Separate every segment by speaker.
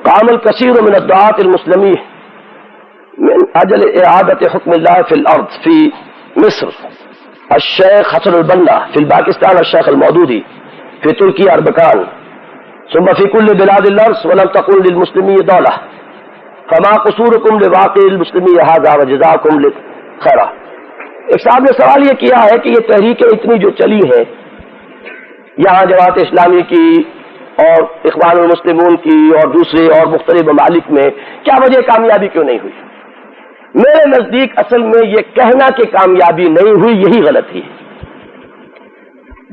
Speaker 1: قام الكثير من الدعاة المسلمين من أجل إعادة حكم الله في الأرض في مصر الشيخ حسن البنا، في باكستان الشيخ المودودي، في تركيا أربكان، ثم في كل بلاد الأرض، ولم تكن للمسلمين دولة، فما قصوركم لواقع المسلمين هذا وجزاكم خیرا۔ ایک صاحب نے سوال یہ کیا ہے کہ یہ تحریکیں اتنی جو چلی ہیں یہاں جماعت اسلامی کی اور اخوان المسلمون کی اور دوسرے اور مختلف ممالک میں، کیا وجہ کامیابی کیوں نہیں ہوئی؟ میرے نزدیک اصل میں یہ کہنا کہ کامیابی نہیں ہوئی یہی غلطی ہے۔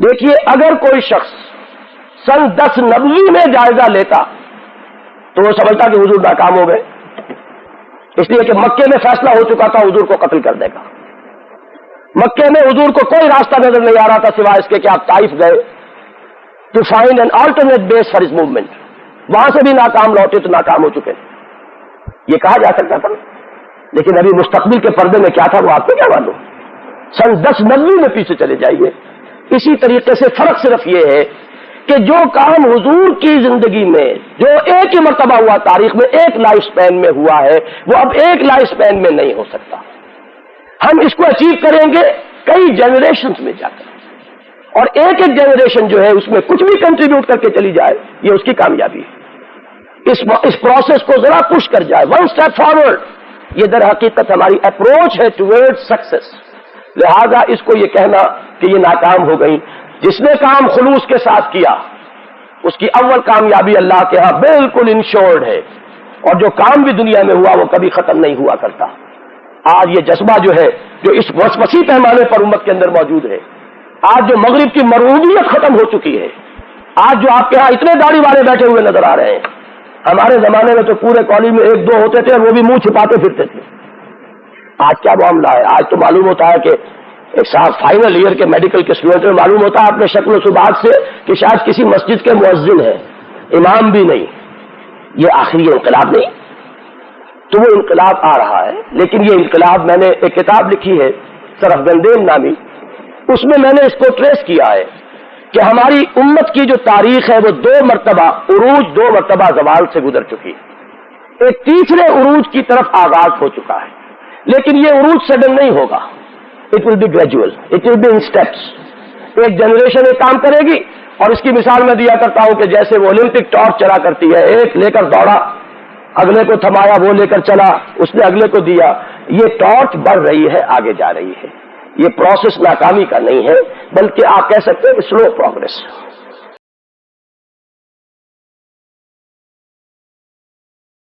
Speaker 1: دیکھیے، اگر کوئی شخص سن 1090 میں جائزہ لیتا تو وہ سمجھتا کہ حضور ناکام ہو گئے، اس لیے کہ مکے میں فیصلہ ہو چکا تھا حضور کو قتل کر دے گا۔ مکے میں حضور کو کوئی راستہ نظر نہیں آ رہا تھا سوائے اس کے کہ آپ طائف گئے to find an alternate base for his movement, وہاں سے بھی ناکام لوٹے تو ناکام ہو چکے، یہ کہا جا سکتا تھا۔ لیکن ابھی مستقبل کے پردے میں کیا تھا وہ آپ کو کیا معلوم؟ سن 1090 میں پیچھے چلے جائیے۔ اسی طریقے سے فرق صرف یہ ہے کہ جو کام حضور کی زندگی میں جو ایک ہی مرتبہ ہوا تاریخ میں، ایک لائف سپین میں ہوا ہے، وہ اب ایک لائف سپین میں نہیں ہو سکتا۔ ہم اس کو اچیو کریں گے کئی جنریشنز میں جا کر، اور ایک ایک جنریشن جو ہے اس میں کچھ بھی کنٹریبیوٹ کر کے چلی جائے، یہ اس کی کامیابی ہے۔ اس پروسیس کو ذرا پش کر جائے، ون اسٹیپ فارورڈ، یہ در حقیقت ہماری اپروچ ہے ٹوورڈ سکسیس۔ لہذا اس کو یہ کہنا کہ یہ ناکام ہو گئی، جس نے کام خلوص کے ساتھ کیا اس کی اول کامیابی اللہ کے ہاں بالکل انشورڈ ہے، اور جو کام بھی دنیا میں ہوا وہ کبھی ختم نہیں ہوا کرتا۔ آج یہ جذبہ جو ہے جو اس وسیع پیمانے پر امت کے اندر موجود ہے، آج جو مغرب کی مرعوبیت ختم ہو چکی ہے، آج جو آپ کے ہاں اتنے داڑھی والے بیٹھے ہوئے نظر آ رہے ہیں، ہمارے زمانے میں تو پورے کالج میں 1-2 ہوتے تھے اور وہ بھی منہ چھپاتے پھرتے تھے۔ آج کیا معاملہ ہے؟ آج تو معلوم ہوتا ہے کہ ایک صاحب فائنل ایئر کے میڈیکل کے اسٹوڈنٹ میں معلوم ہوتا ہے اپنے شکل و صبات سے کہ شاید کسی مسجد کے مؤذن ہیں، امام بھی نہیں۔ یہ آخری انقلاب نہیں؟ تو وہ انقلاب آ رہا ہے، لیکن یہ انقلاب، میں نے ایک کتاب لکھی ہے سرفگندین نامی، اس میں نے اس کو ٹریس کیا ہے کہ ہماری امت کی جو تاریخ ہے وہ 2 مرتبہ عروج، 2 مرتبہ زوال سے گزر چکی ہے، ایک تیسرے عروج کی طرف آغاز ہو چکا ہے، لیکن یہ عروج سڈن نہیں ہوگا، it will be gradual, it will be in steps. ایک جنریشن ایک کام کرے گی، اور اس کی مثال میں دیا کرتا ہوں کہ جیسے وہ اولمپک ٹارچ چلا کرتی ہے، ایک لے کر دوڑا، اگلے کو تھمایا، وہ لے کر چلا، اس نے اگلے کو دیا، یہ ٹارچ بڑھ رہی ہے، آگے جا رہی ہے۔ یہ پروسیس ناکامی کا نہیں ہے، بلکہ آپ کہہ سکتے ہیں سلو پروگریس۔